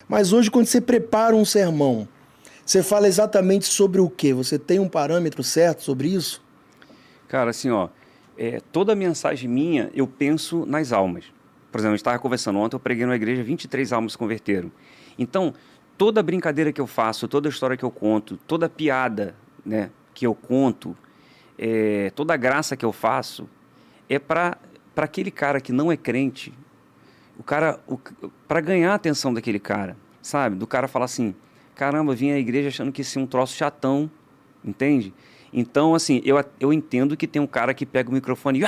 Mas hoje, quando você prepara um sermão, você fala exatamente sobre o quê? Você tem um parâmetro certo sobre isso? Cara, assim, ó, toda mensagem minha, eu penso nas almas. Por exemplo, a gente estava conversando ontem, eu preguei numa igreja, 23 almas se converteram. Então, toda brincadeira que eu faço, toda história que eu conto, toda piada, né, que eu conto, toda graça que eu faço, é para aquele cara que não é crente, para ganhar a atenção daquele cara, sabe? Do cara falar assim, caramba, eu vim à igreja achando que esse é um troço chatão, entende? Então, assim, eu entendo que tem um cara que pega o microfone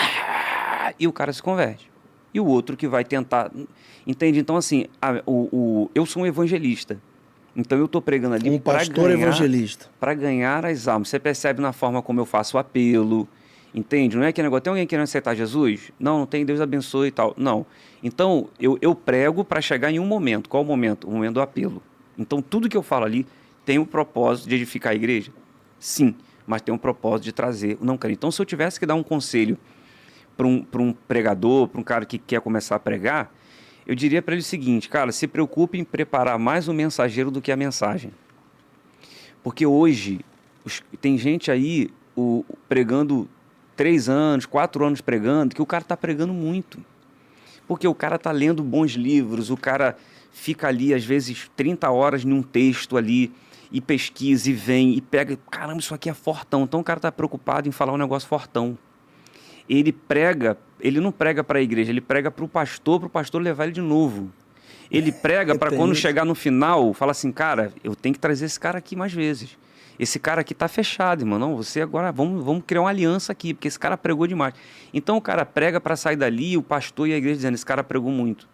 e o cara se converte. E o outro que vai tentar, entende? Então, assim, eu sou um evangelista. Então, eu estou pregando ali Um pastor evangelista. para ganhar as almas. Você percebe na forma como eu faço o apelo, entende? Não é que negócio, tem alguém querendo aceitar Jesus? Não, não tem, Deus abençoe e tal. Não. Então, eu prego para chegar em um momento. Qual o momento? O momento do apelo. Então, tudo que eu falo ali tem o propósito de edificar a igreja? Sim, mas tem um propósito de trazer o não crente. Então, se eu tivesse que dar um conselho para um pregador, para um cara que quer começar a pregar, eu diria para ele o seguinte, cara, se preocupe em preparar mais o mensageiro do que a mensagem. Porque hoje tem gente aí pregando 3 anos, 4 anos pregando, que o cara está pregando muito. Porque o cara está lendo bons livros, o cara fica ali, às vezes, 30 horas num texto ali, e pesquisa, e vem, e pega, caramba, isso aqui é fortão. Então o cara está preocupado em falar um negócio fortão. Ele não prega para a igreja, ele prega para o pastor levar ele de novo. Ele prega para Tem quando isso. chegar no final, falar assim, cara, eu tenho que trazer esse cara aqui mais vezes. Esse cara aqui tá fechado, irmão. Não, você agora, vamos criar uma aliança aqui, porque esse cara pregou demais. Então o cara prega para sair dali, o pastor e a igreja dizendo, esse cara pregou muito.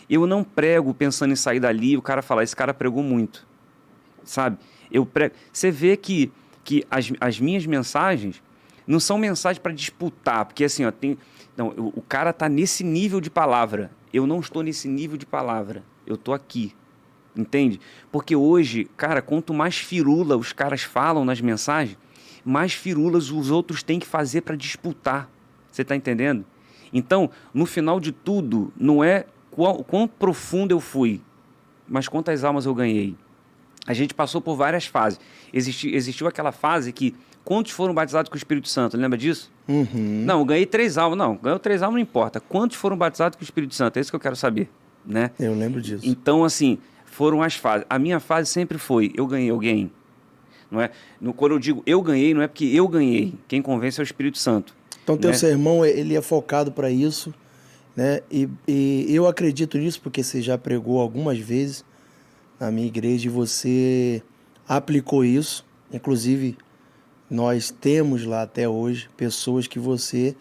Eu não prego pensando em sair dali e o cara falar, esse cara pregou muito. Sabe? Eu prego. Você vê que as minhas mensagens não são mensagens para disputar, porque assim, ó, não, o cara tá nesse nível de palavra. Eu não estou nesse nível de palavra. Eu tô aqui. Entende? Porque hoje, cara, quanto mais firula os caras falam nas mensagens, mais firulas os outros têm que fazer para disputar. Você está entendendo? Então, no final de tudo, não é quão profundo eu fui, mas quantas almas eu ganhei. A gente passou por várias fases. Existiu aquela fase que quantos foram batizados com o Espírito Santo? Lembra disso? Uhum. Não, eu ganhei 3 almas. Não, ganhou 3 almas não importa. Quantos foram batizados com o Espírito Santo? É isso que eu quero saber, né? Eu lembro disso. Então, assim, foram as fases. A minha fase sempre foi, eu ganhei alguém. Não é? Quando eu digo eu ganhei, não é porque eu ganhei. Quem convence é o Espírito Santo. Então, teu Né? sermão, ele é focado para isso, né? E eu acredito nisso porque você já pregou algumas vezes na minha igreja e você aplicou isso. Inclusive, nós temos lá até hoje pessoas que você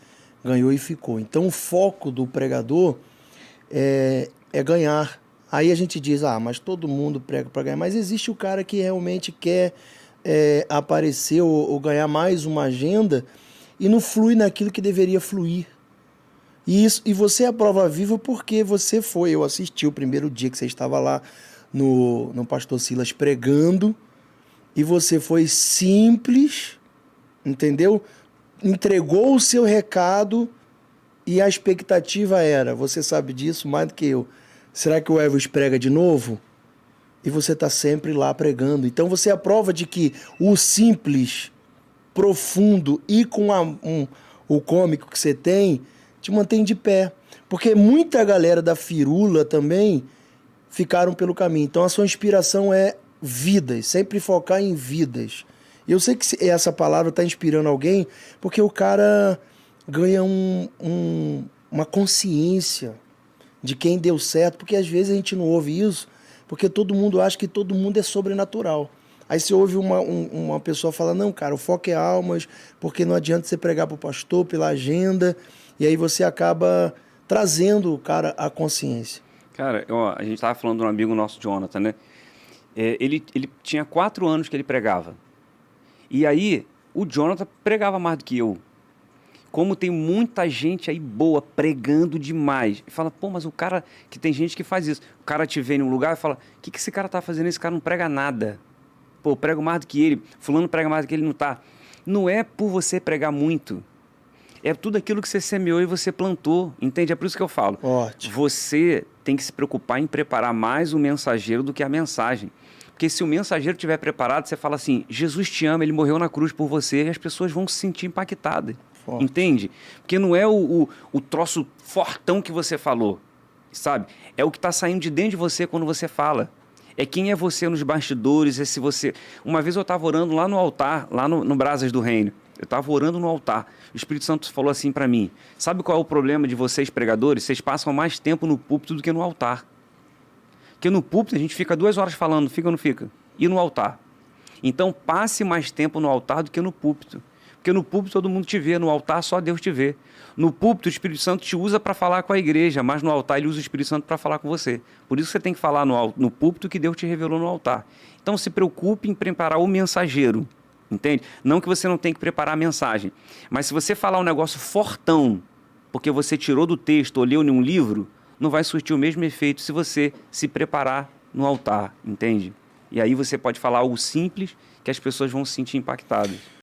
ganhou e ficou. Então, o foco do pregador é ganhar. Aí a gente diz, mas todo mundo prega para ganhar. Mas existe o cara que realmente quer aparecer ou ganhar mais uma agenda e não flui naquilo que deveria fluir. E você é a prova viva porque você foi. Eu assisti o primeiro dia que você estava lá no Pastor Silas pregando e você foi simples, entendeu? Entregou o seu recado e a expectativa era, você sabe disso mais do que eu, será que o Elvis prega de novo? E você está sempre lá pregando. Então você é a prova de que o simples, profundo e com o cômico que você tem, te mantém de pé. Porque muita galera da firula também ficaram pelo caminho. Então a sua inspiração é vidas, sempre focar em vidas. E eu sei que essa palavra está inspirando alguém, porque o cara ganha uma consciência de quem deu certo, porque às vezes a gente não ouve isso, porque todo mundo acha que todo mundo é sobrenatural. Aí você ouve uma pessoa falar, não, cara, o foco é almas, porque não adianta você pregar para o pastor, pela agenda, e aí você acaba trazendo o cara à consciência. Cara, a gente estava falando de um amigo nosso, Jonathan, né? Ele tinha 4 anos que ele pregava. E aí, o Jonathan pregava mais do que eu. Como tem muita gente aí boa pregando demais. E fala, pô, mas o cara, que tem gente que faz isso. O cara te vê em um lugar e fala, o que esse cara tá fazendo? Esse cara não prega nada. Pô, eu prego mais do que ele. Fulano prega mais do que ele, não tá. Não é por você pregar muito. É tudo aquilo que você semeou e você plantou. Entende? É por isso que eu falo. Ótimo. Você tem que se preocupar em preparar mais o mensageiro do que a mensagem. Porque se o mensageiro estiver preparado, você fala assim, Jesus te ama, ele morreu na cruz por você, e as pessoas vão se sentir impactadas. Forte. Entende? Porque não é o troço fortão que você falou, sabe? É o que está saindo de dentro de você quando você fala. É quem é você nos bastidores, é se você... Uma vez eu estava orando lá no altar, lá no Brasas do Reino. Eu estava orando no altar. O Espírito Santo falou assim para mim, sabe qual é o problema de vocês pregadores? Vocês passam mais tempo no púlpito do que no altar. Porque no púlpito a gente fica 2 horas falando, fica ou não fica? E no altar? Então passe mais tempo no altar do que no púlpito. Porque no púlpito todo mundo te vê, no altar só Deus te vê. No púlpito o Espírito Santo te usa para falar com a igreja, mas no altar ele usa o Espírito Santo para falar com você. Por isso você tem que falar no púlpito que Deus te revelou no altar. Então se preocupe em preparar o mensageiro, entende? Não que você não tenha que preparar a mensagem, mas se você falar um negócio fortão, porque você tirou do texto ou leu em um livro, não vai surtir o mesmo efeito se você se preparar no altar, entende? E aí você pode falar algo simples que as pessoas vão se sentir impactadas.